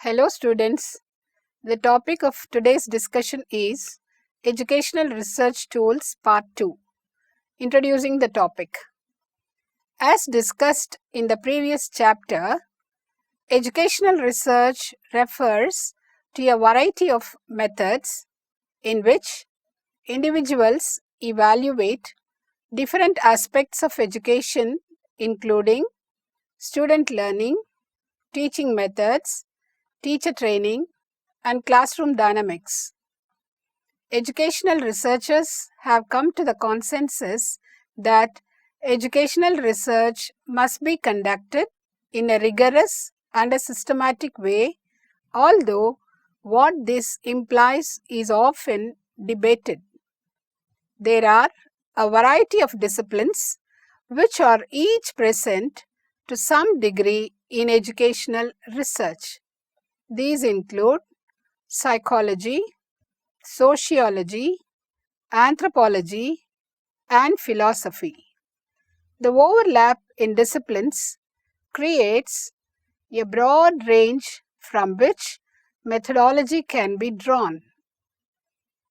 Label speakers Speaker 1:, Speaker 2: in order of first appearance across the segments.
Speaker 1: Hello students, the topic of today's discussion is Educational Research Tools Part 2. Introducing the topic. As discussed in the previous chapter, educational research refers to a variety of methods in which individuals evaluate different aspects of education including student learning, teaching methods, teacher training, and classroom dynamics. Educational researchers have come to the consensus that educational research must be conducted in a rigorous and a systematic way, although what this implies is often debated. There are a variety of disciplines which are each present to some degree in educational research. These include psychology, sociology, anthropology, and philosophy. The overlap in disciplines creates a broad range from which methodology can be drawn.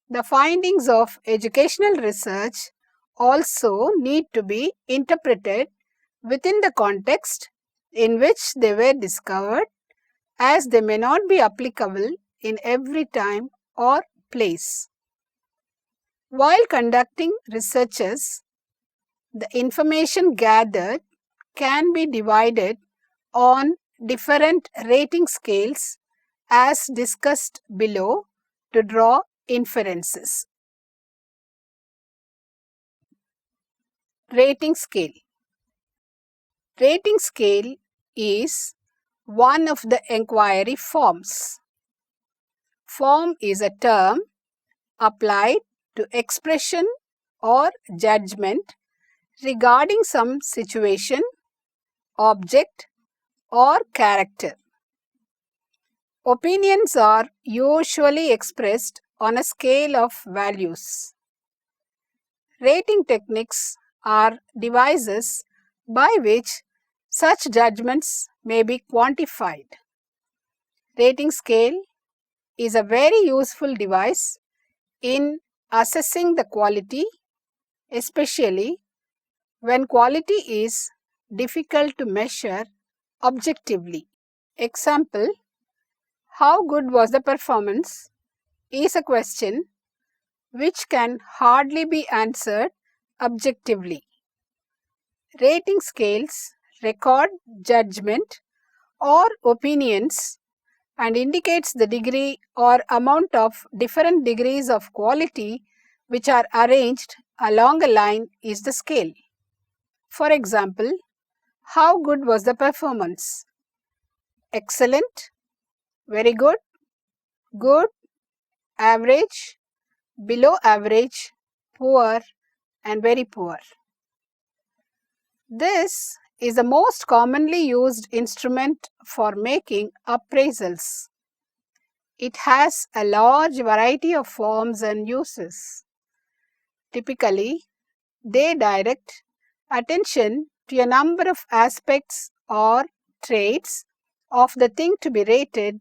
Speaker 1: The findings of educational research also need to be interpreted within the context in which they were discovered, as they may not be applicable in every time or place. While conducting researches, the information gathered can be divided on different rating scales as discussed below to draw inferences. Rating scale. Rating scale is one of the inquiry forms. Form is a term applied to expression or judgment regarding some situation, object, or character. Opinions are usually expressed on a scale of values. Rating techniques are devices by which such judgments may be quantified. Rating scale is a very useful device in assessing the quality, especially when quality is difficult to measure objectively. Example, how good was the performance is a question which can hardly be answered objectively. Rating scales record judgment or opinions and indicates the degree or amount of different degrees of quality which are arranged along a line is the scale. For example, how good was the performance? Excellent, very good, good, average, below average, poor, and very poor. This is the most commonly used instrument for making appraisals. It has a large variety of forms and uses. Typically, they direct attention to a number of aspects or traits of the thing to be rated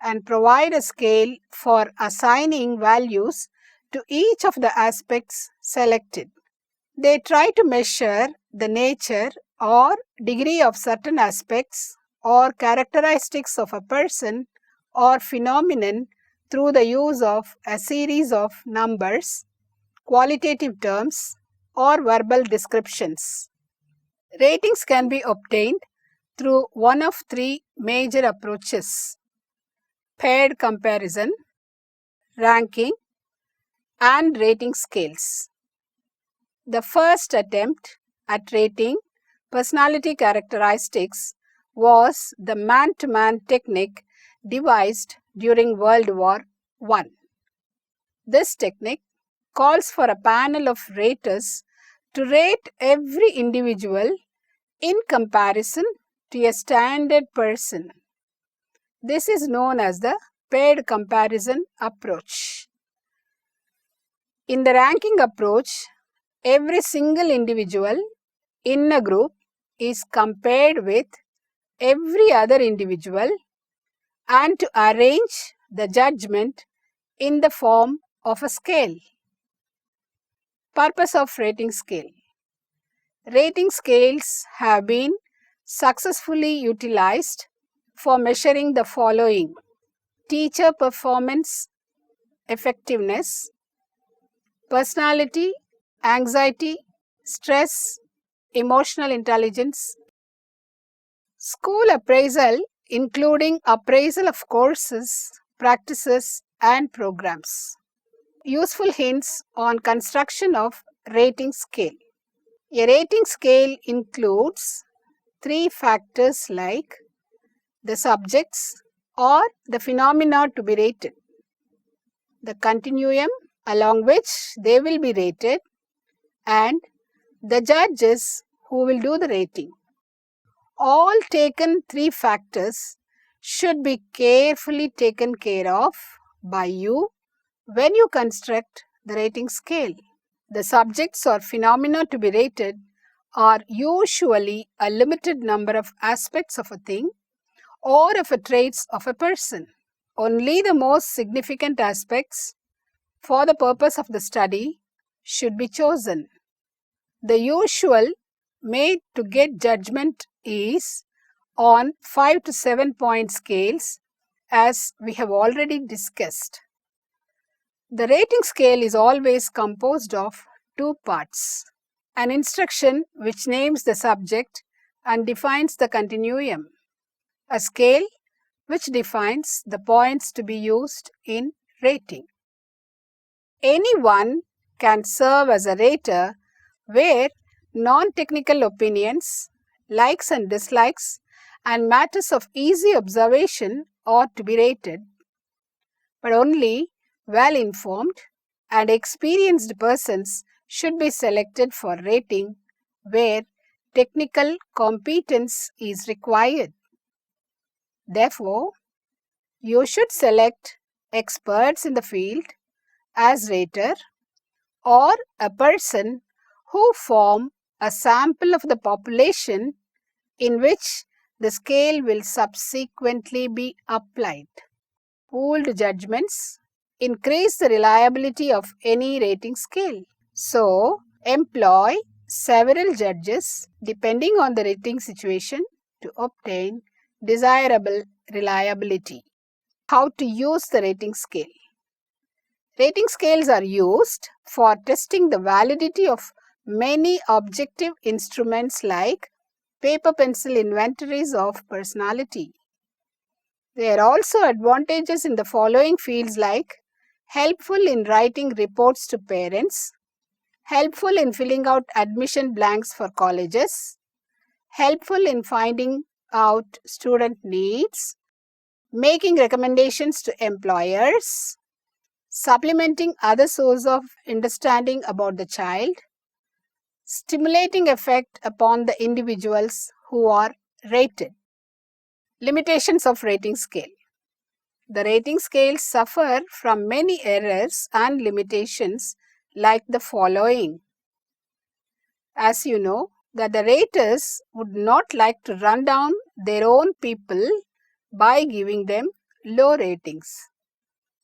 Speaker 1: and provide a scale for assigning values to each of the aspects selected. They try to measure the nature or degree of certain aspects or characteristics of a person or phenomenon through the use of a series of numbers, qualitative terms, or verbal descriptions. Ratings can be obtained through one of three major approaches: paired comparison, ranking, and rating scales. The first attempt at rating personality characteristics was the man-to-man technique devised during World War I. This technique calls for a panel of raters to rate every individual in comparison to a standard person. This is known as the paired comparison approach. In the ranking approach, every single individual in a group is compared with every other individual and to arrange the judgment in the form of a scale. Purpose of rating scale. Rating scales have been successfully utilized for measuring the following: teacher performance, effectiveness, personality, anxiety, stress, emotional intelligence. School appraisal, including appraisal of courses, practices, and programs. Useful hints on construction of rating scale. A rating scale includes three factors like the subjects or the phenomena to be rated, the continuum along which they will be rated, and the judges who will do the rating. All taken three factors should be carefully taken care of by you when you construct the rating scale. The subjects or phenomena to be rated are usually a limited number of aspects of a thing or of a traits of a person. Only the most significant aspects for the purpose of the study should be chosen. The usual made to get judgment is on 5 to 7 point scales, as we have already discussed. The rating scale is always composed of two parts: an instruction which names the subject and defines the continuum, a scale which defines the points to be used in rating. Anyone can serve as a rater where non-technical opinions, likes and dislikes, and matters of easy observation are to be rated, but only well-informed and experienced persons should be selected for rating where technical competence is required. Therefore, you should select experts in the field as rater, or a person who form a sample of the population in which the scale will subsequently be applied. Pooled judgments increase the reliability of any rating scale. So, employ several judges depending on the rating situation to obtain desirable reliability. How to use the rating scale? Rating scales are used for testing the validity of many objective instruments like paper-pencil inventories of personality. There are also advantages in the following fields like helpful in writing reports to parents, helpful in filling out admission blanks for colleges, helpful in finding out student needs, making recommendations to employers, supplementing other sources of understanding about the child, stimulating effect upon the individuals who are rated. Limitations of rating scale. The rating scales suffer from many errors and limitations like the following. As you know, that the raters would not like to run down their own people by giving them low ratings.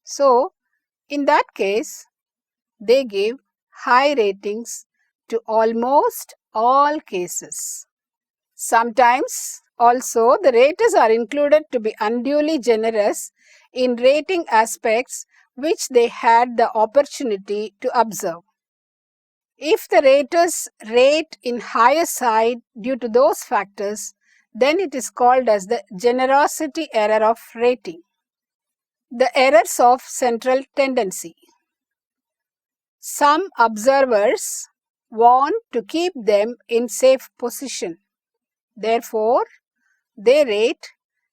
Speaker 1: So, in that case, they give high ratings to almost all cases. Sometimes also the raters are included to be unduly generous in rating aspects which they had the opportunity to observe. If the raters rate in higher side due to those factors, then it is called as the generosity error of rating. The errors of central tendency. Some observers want to keep them in safe position. Therefore, they rate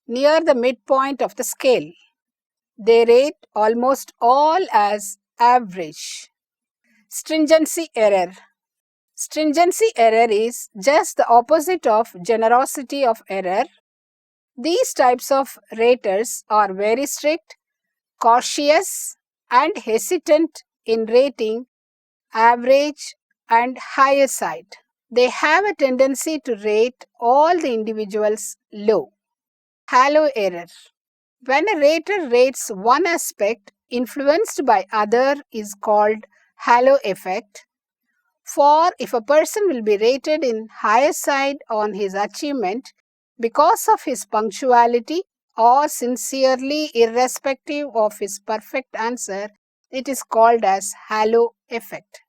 Speaker 1: near the midpoint of the scale. They rate almost all as average. Stringency error. Stringency error is just the opposite of generosity of error. These types of raters are very strict, cautious, and hesitant in rating average and higher side. They have a tendency to rate all the individuals low. Halo error. When a rater rates one aspect influenced by other is called halo effect. For if a person will be rated in higher side on his achievement because of his punctuality or sincerely irrespective of his perfect answer, it is called as halo effect.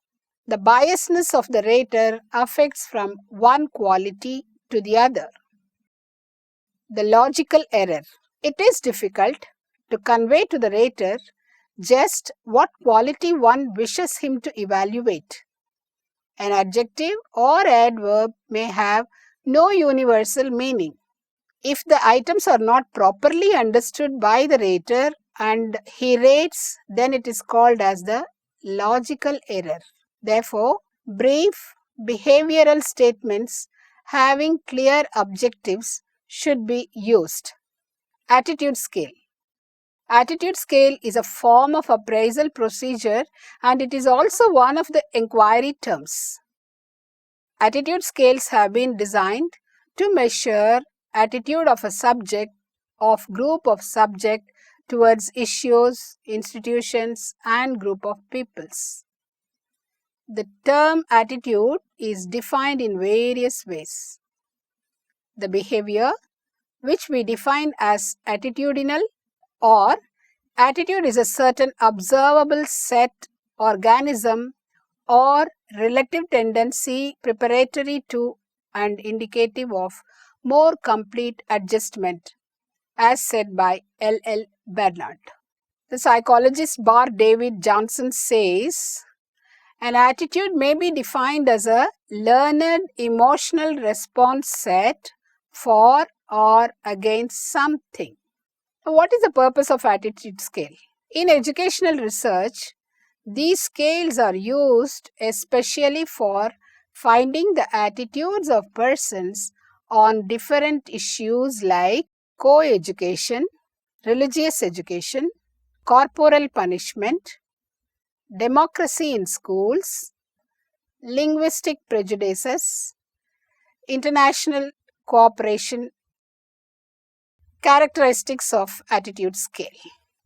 Speaker 1: The biasness of the rater affects from one quality to the other. The logical error. It is difficult to convey to the rater just what quality one wishes him to evaluate. An adjective or adverb may have no universal meaning. If the items are not properly understood by the rater and he rates, then it is called as the logical error. Therefore, brief behavioral statements having clear objectives should be used. Attitude scale. Attitude scale is a form of appraisal procedure and it is also one of the inquiry terms. Attitude scales have been designed to measure attitude of a subject of group of subject towards issues, institutions and group of peoples. The term attitude is defined in various ways. The behavior, which we define as attitudinal, or attitude is a certain observable set, organism or relative tendency preparatory to and indicative of more complete adjustment, as said by L. Bernard. The psychologist Bar David Johnson says, an attitude may be defined as a learned emotional response set for or against something. What is the purpose of attitude scale? In educational research, these scales are used especially for finding the attitudes of persons on different issues like co-education, religious education, corporal punishment, democracy in schools, linguistic prejudices, international cooperation. Characteristics of attitude scale.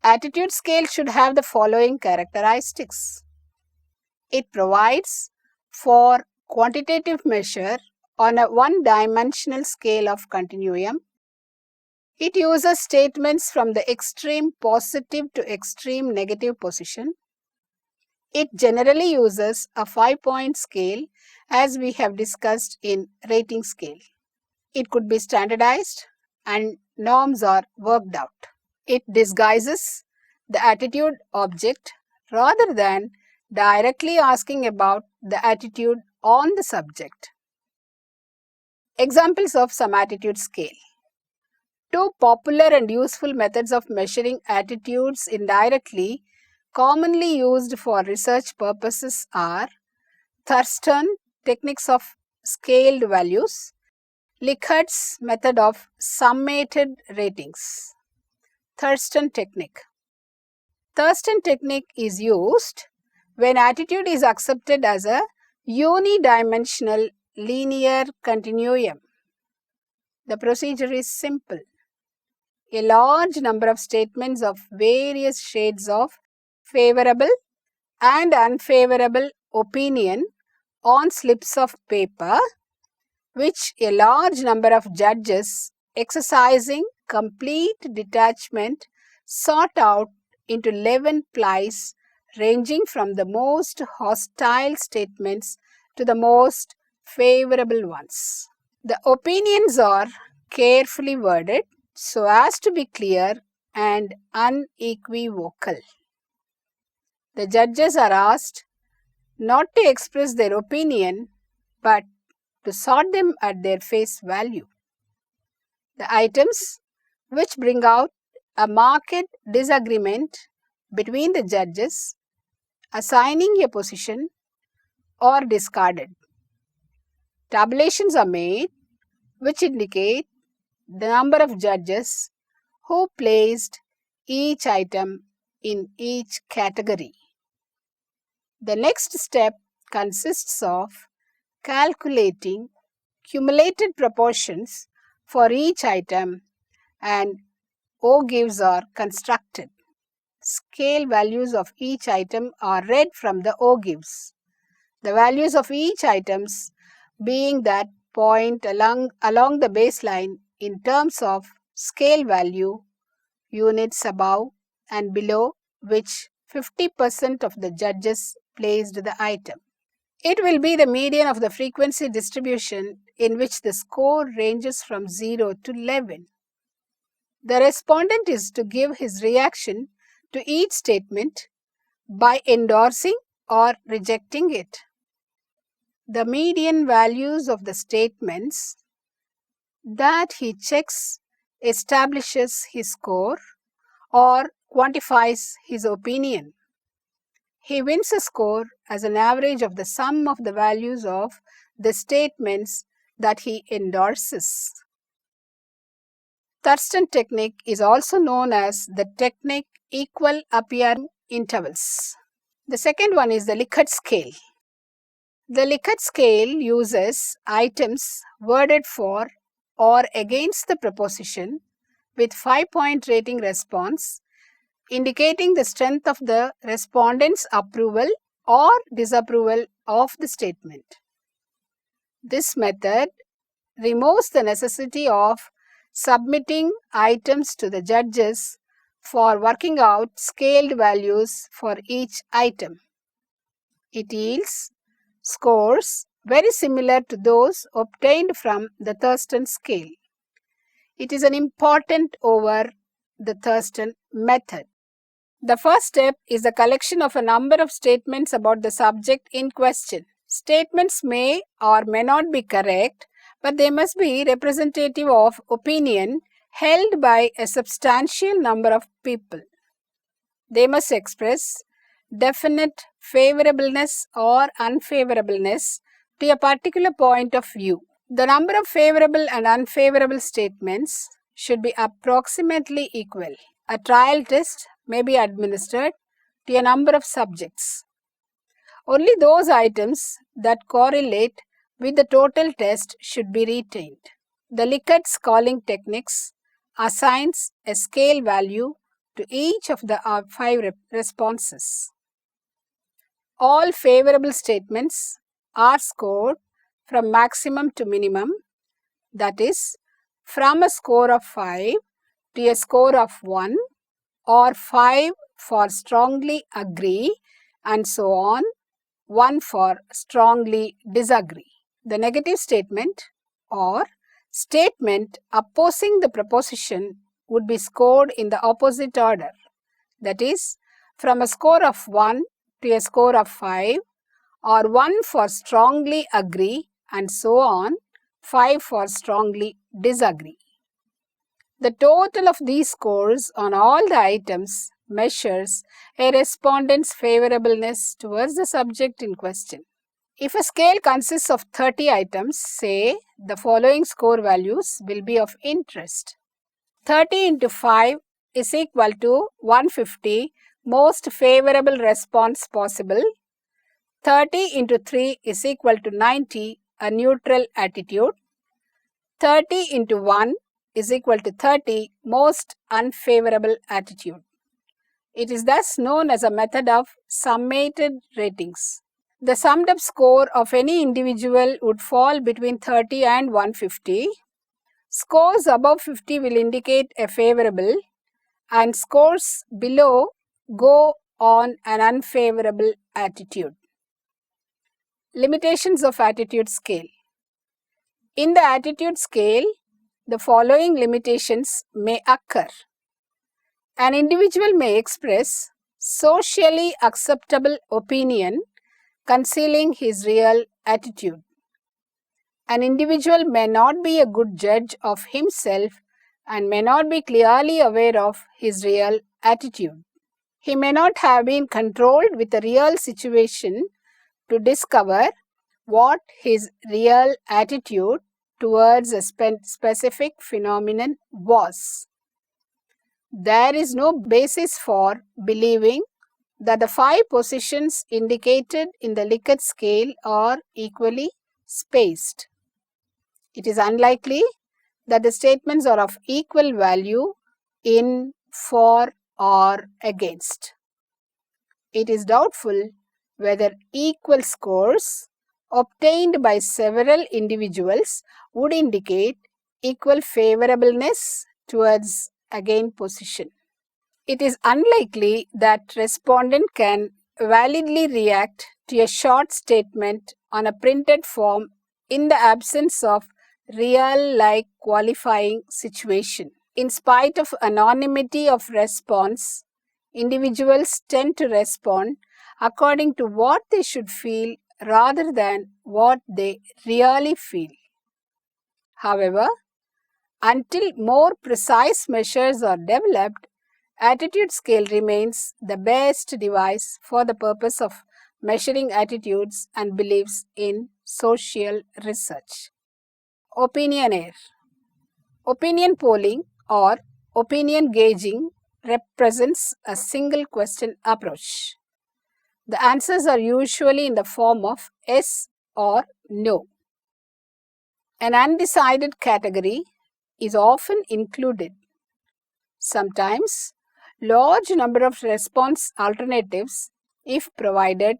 Speaker 1: Attitude scale should have the following characteristics. It provides for quantitative measure on a one-dimensional scale of continuum. It uses statements from the extreme positive to extreme negative position. It generally uses a 5-point scale as we have discussed in rating scale. It could be standardized and norms are worked out. It disguises the attitude object rather than directly asking about the attitude on the subject. Examples of some attitude scale. Two popular and useful methods of measuring attitudes indirectly commonly used for research purposes are Thurston techniques of scaled values, Likhart's method of summated ratings. Thurston technique. Thurston technique is used when attitude is accepted as a unidimensional linear continuum. The procedure is simple. A large number of statements of various shades of favorable and unfavorable opinion on slips of paper, which a large number of judges exercising complete detachment sort out into 11 plies ranging from the most hostile statements to the most favorable ones. The opinions are carefully worded so as to be clear and unequivocal. The judges are asked not to express their opinion but to sort them at their face value. The items which bring out a marked disagreement between the judges, assigning a position or discarded. Tabulations are made which indicate the number of judges who placed each item in each category. The next step consists of calculating cumulated proportions for each item and ogives are constructed. Scale values of each item are read from the ogives. The values of each items being that point along the baseline in terms of scale value, units above and below which 50% of the judges placed the item. It will be the median of the frequency distribution in which the score ranges from 0 to 11. The respondent is to give his reaction to each statement by endorsing or rejecting it. The median values of the statements that he checks establishes his score or quantifies his opinion. He wins a score as an average of the sum of the values of the statements that he endorses. Thurston technique is also known as the technique equal appearing intervals. The second one is the Likert scale. The Likert scale uses items worded for or against the proposition with 5-point rating response, indicating the strength of the respondent's approval or disapproval of the statement. This method removes the necessity of submitting items to the judges for working out scaled values for each item. It yields scores very similar to those obtained from the Thurston scale. It is an important over the Thurston method. The first step is the collection of a number of statements about the subject in question. Statements may or may not be correct, but they must be representative of opinion held by a substantial number of people. They must express definite favorableness or unfavorableness to a particular point of view. The number of favorable and unfavorable statements should be approximately equal. A trial test may be administered to a number of subjects. Only those items that correlate with the total test should be retained. The Likert scaling techniques assigns a scale value to each of the 5 responses. All favorable statements are scored from maximum to minimum, that is, from a score of 5 to a score of 1 or 5 for strongly agree and so on, 1 for strongly disagree. The negative statement or statement opposing the proposition would be scored in the opposite order, that is, from a score of 1 to a score of 5 or 1 for strongly agree and so on, 5 for strongly disagree. The total of these scores on all the items measures a respondent's favorableness towards the subject in question. If a scale consists of 30 items, say the following score values will be of interest. 30 into 5 is equal to 150, most favorable response possible. 30 into 3 is equal to 90, a neutral attitude. 30 into 1 is equal to 30, most unfavorable attitude. It is thus known as a method of summated ratings. The summed up score of any individual would fall between 30 and 150. Scores above 50 will indicate a favorable and scores below go on an unfavorable attitude. Limitations of attitude scale. In the attitude scale, the following limitations may occur. An individual may express socially acceptable opinion concealing his real attitude. An individual may not be a good judge of himself and may not be clearly aware of his real attitude. He may not have been controlled with a real situation to discover what his real attitude towards a specific phenomenon was. There is no basis for believing that the 5 positions indicated in the Likert scale are equally spaced. It is unlikely that the statements are of equal value in, for, or against. It is doubtful whether equal scores obtained by several individuals would indicate equal favorableness towards again position. It is unlikely that respondent can validly react to a short statement on a printed form in the absence of real-like qualifying situation. In spite of anonymity of response, individuals tend to respond according to what they should feel rather than what they really feel. However, until more precise measures are developed, attitude scale remains the best device for the purpose of measuring attitudes and beliefs in social research. Opinionaire. Opinion polling or opinion gauging represents a single question approach. The answers are usually in the form of yes or no. An undecided category is often included. Sometimes, large number of response alternatives if provided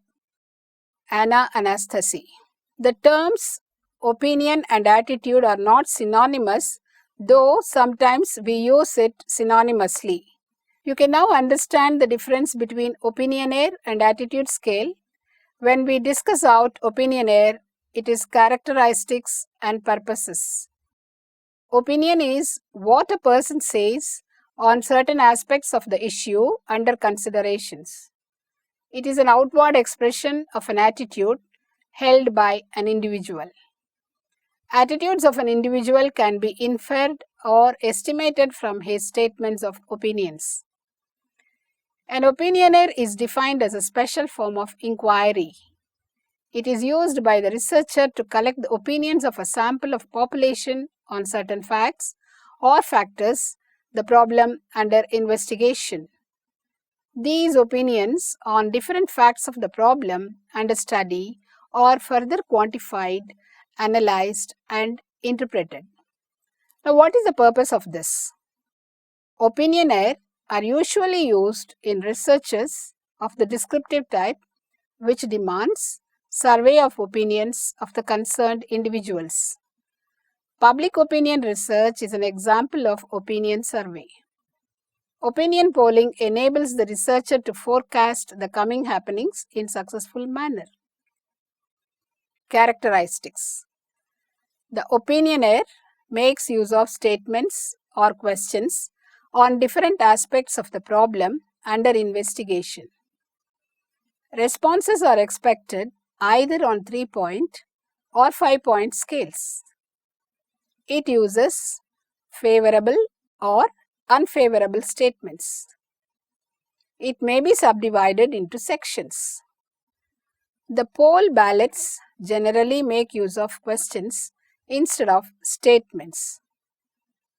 Speaker 1: anesthesia. The terms opinion and attitude are not synonymous, though sometimes we use it synonymously. You can now understand the difference between opinionaire and attitude scale. When we discuss out opinionaire, it is characteristics and purposes. Opinion is what a person says on certain aspects of the issue under considerations. It is an outward expression of an attitude held by an individual. Attitudes of an individual can be inferred or estimated from his statements of opinions. An opinionaire is defined as a special form of inquiry. It is used by the researcher to collect the opinions of a sample of population on certain facts or factors, the problem under investigation. These opinions on different facts of the problem under study are further quantified, analyzed, and interpreted. Now, what is the purpose of this? Opinionaire are usually used in researches of the descriptive type, which demands survey of opinions of the concerned individuals. Public opinion research is an example of opinion survey. Opinion polling enables the researcher to forecast the coming happenings in successful manner. Characteristics. The opinionaire makes use of statements or questions on different aspects of the problem under investigation. Responses are expected either on 3-point or 5-point scales. It uses favorable or unfavorable statements. It may be subdivided into sections. The poll ballots generally make use of questions instead of statements.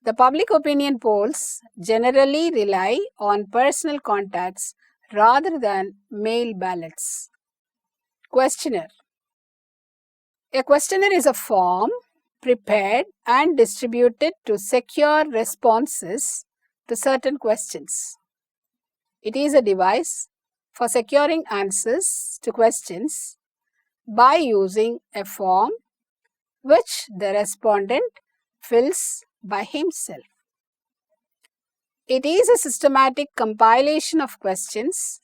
Speaker 1: The public opinion polls generally rely on personal contacts rather than mail ballots. Questionnaire. A questionnaire is a form prepared and distributed to secure responses to certain questions. It is a device for securing answers to questions by using a form which the respondent fills by himself. It is a systematic compilation of questions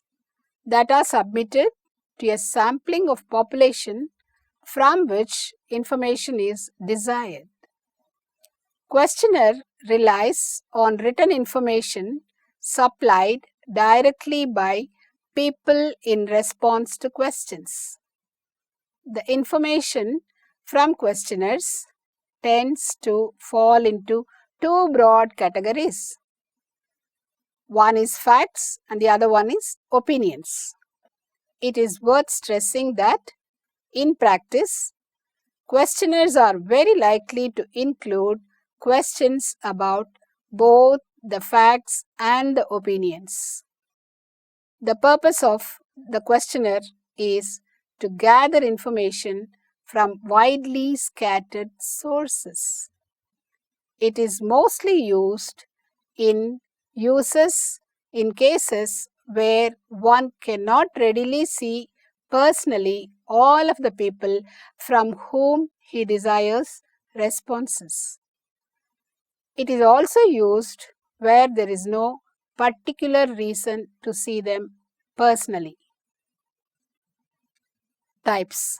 Speaker 1: that are submitted to a sampling of population from which information is desired. Questionnaire relies on written information supplied directly by people in response to questions. The information from questionnaires tends to fall into two broad categories. One is facts and the other one is opinions. It is worth stressing that in practice, questionnaires are very likely to include questions about both the facts and the opinions. The purpose of the questionnaire is to gather information from widely scattered sources. It is mostly used in Uses in cases where one cannot readily see personally all of the people from whom he desires responses. It is also used where there is no particular reason to see them personally. Types.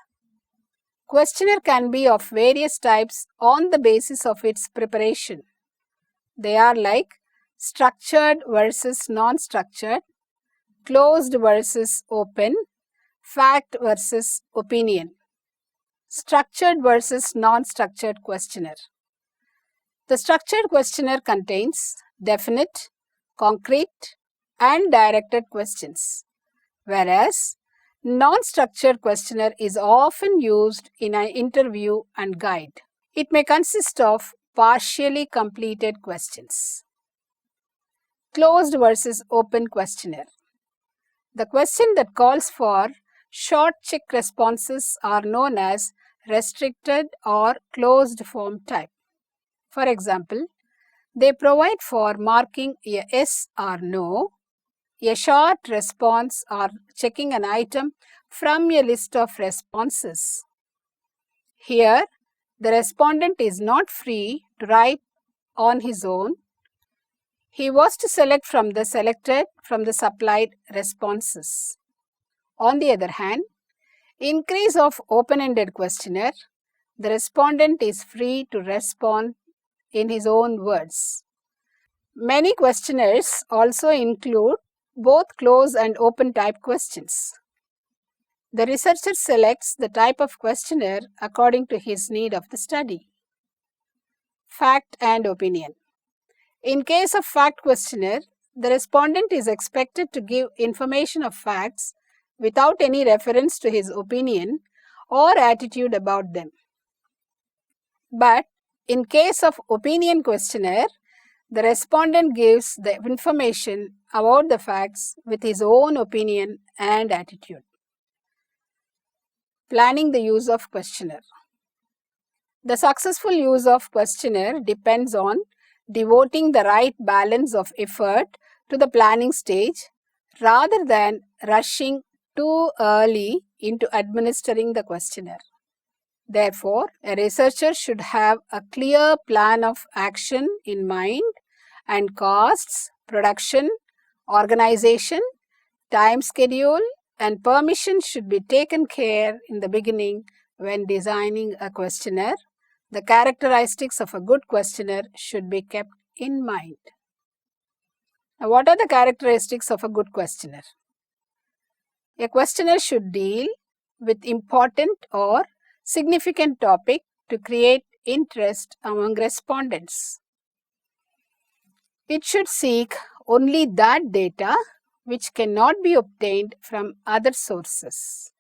Speaker 1: Questionnaire can be of various types on the basis of its preparation. They are like structured versus non-structured, closed versus open, fact versus opinion. Structured versus non-structured questionnaire. The structured questionnaire contains definite, concrete, and directed questions, whereas non-structured questionnaire is often used in an interview and guide. It may consist of partially completed questions. Closed versus open questionnaire. The question that calls for short check responses are known as restricted or closed form type. For example, they provide for marking a yes or no, a short response, or checking an item from a list of responses. Here, the respondent is not free to write on his own. He was to select from the supplied responses. On the other hand, in case of open-ended questionnaire, the respondent is free to respond in his own words. Many questionnaires also include both closed and open type questions. The researcher selects the type of questionnaire according to his need of the study. Fact and opinion. In case of fact questionnaire, the respondent is expected to give information of facts without any reference to his opinion or attitude about them. But in case of opinion questionnaire, the respondent gives the information about the facts with his own opinion and attitude. Planning the use of questionnaire. The successful use of questionnaire depends on devoting the right balance of effort to the planning stage rather than rushing too early into administering the questionnaire. Therefore, a researcher should have a clear plan of action in mind, and costs, production, organization, time schedule, and permission should be taken care in the beginning when designing a questionnaire. The characteristics of a good questionnaire should be kept in mind. Now, what are the characteristics of a good questionnaire? A questionnaire should deal with important or significant topic to create interest among respondents. It should seek only that data which cannot be obtained from other sources.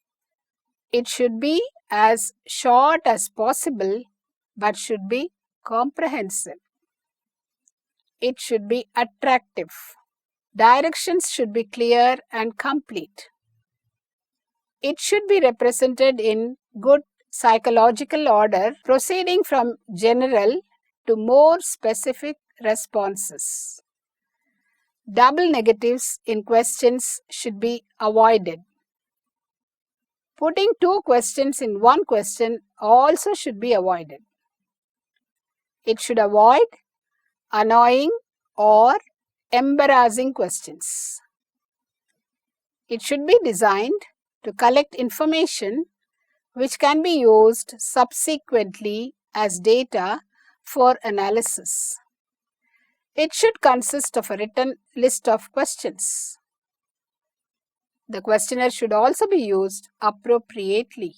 Speaker 1: It should be as short as possible but should be comprehensive. It should be attractive. Directions should be clear and complete. It should be represented in good psychological order, proceeding from general to more specific responses. Double negatives in questions should be avoided. Putting two questions in one question also should be avoided. It should avoid annoying or embarrassing questions. It should be designed to collect information which can be used subsequently as data for analysis. It should consist of a written list of questions. The questionnaire should also be used appropriately.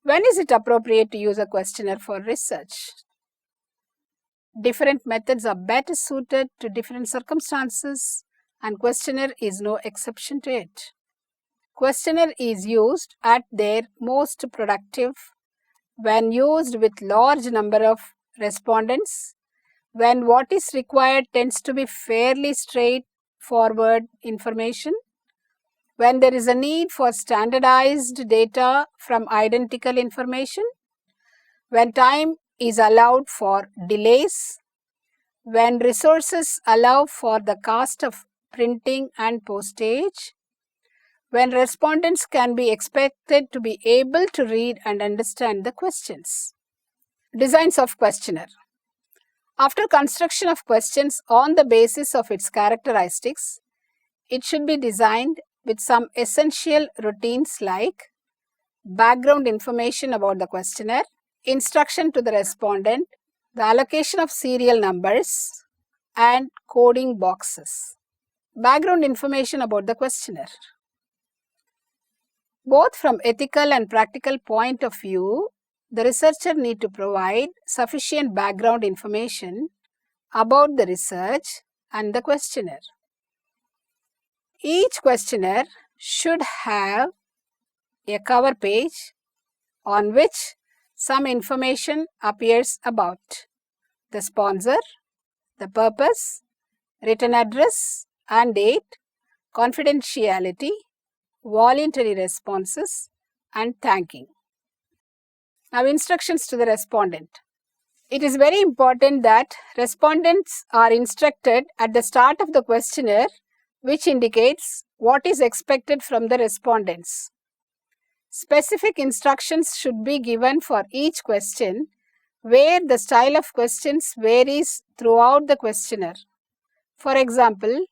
Speaker 1: When is it appropriate to use a questionnaire for research? Different methods are better suited to different circumstances, and questionnaire is no exception to it. Questionnaire is used at their most productive when used with large number of respondents, when what is required tends to be fairly straightforward information, when there is a need for standardized data from identical information, when time is allowed for delays, when resources allow for the cost of printing and postage, when respondents can be expected to be able to read and understand the questions. Designs of questionnaire. After construction of questions on the basis of its characteristics, it should be designed with some essential routines like background information about the questionnaire, instruction to the respondent, the allocation of serial numbers, and coding boxes. Background information about the questionnaire. Both from ethical and practical point of view, the researcher need to provide sufficient background information about the research and the questionnaire. Each questionnaire should have a cover page on which some information appears about the sponsor, the purpose, written address and date, confidentiality, voluntary responses, and thanking. Now, instructions to the respondent. It is very important that respondents are instructed at the start of the questionnaire, which indicates what is expected from the respondents. Specific instructions should be given for each question, where the style of questions varies throughout the questionnaire. For example,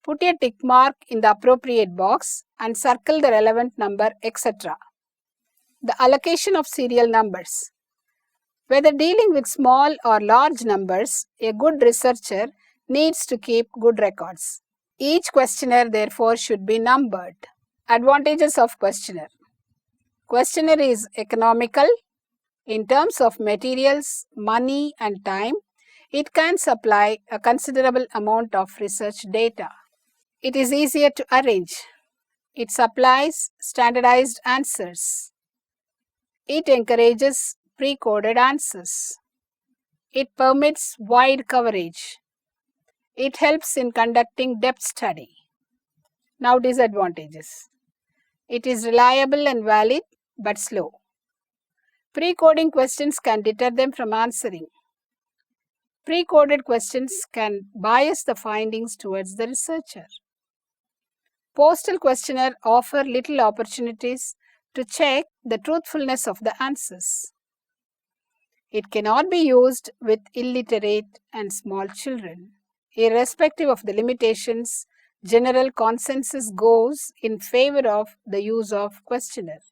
Speaker 1: put a tick mark in the appropriate box and circle the relevant number, etc. The allocation of serial numbers. Whether dealing with small or large numbers, a good researcher needs to keep good records. Each questionnaire, therefore, should be numbered. Advantages of questionnaire. Questionnaire is economical in terms of materials, money, and time. It can supply a considerable amount of research data. It is easier to arrange. It supplies standardized answers. It encourages pre-coded answers. It permits wide coverage. It helps in conducting depth study. Now, disadvantages. It is reliable and valid but slow. Pre-coding questions can deter them from answering. Pre-coded questions can bias the findings towards the researcher. Postal questionnaire offer little opportunities to check the truthfulness of the answers. It cannot be used with illiterate and small children. Irrespective of the limitations, general consensus goes in favor of the use of questionnaire.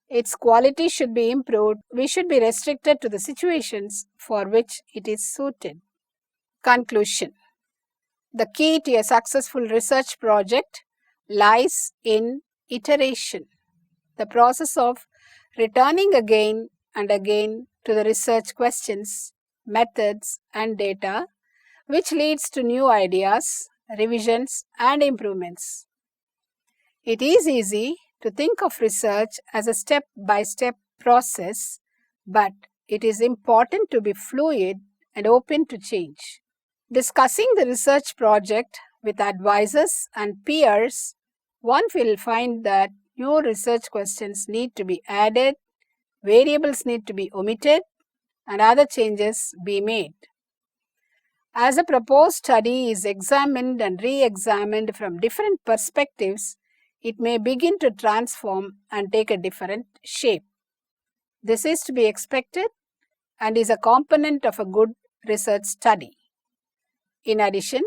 Speaker 1: Its quality should be improved. We should be restricted to the situations for which it is suited. Conclusion. The key to a successful research project lies in iteration, the process of returning again and again to the research questions, methods, and data, which leads to new ideas, revisions, and improvements. It is easy to think of research as a step-by-step process, but it is important to be fluid and open to change. Discussing the research project with advisors and peers, one will find that new research questions need to be added, variables need to be omitted, and other changes be made. As a proposed study is examined and re-examined from different perspectives, it may begin to transform and take a different shape. This is to be expected and is a component of a good research study. In addition,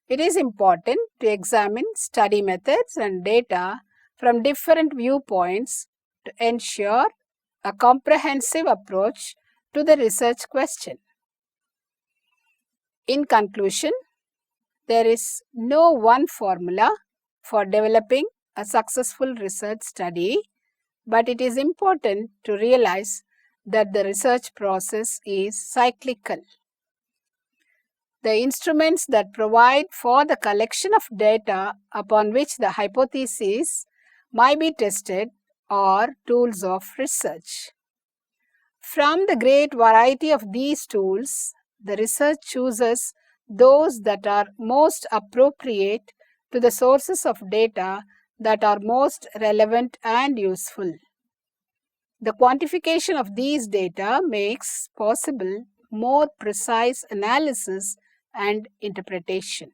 Speaker 1: it is important to examine study methods and data from different viewpoints to ensure a comprehensive approach to the research question. In conclusion, there is no one formula for developing a successful research study, but it is important to realize that the research process is cyclical. The instruments that provide for the collection of data upon which the hypotheses might be tested are tools of research. From the great variety of these tools, the research chooses those that are most appropriate to the sources of data that are most relevant and useful. The quantification of these data makes possible more precise analysis and interpretation.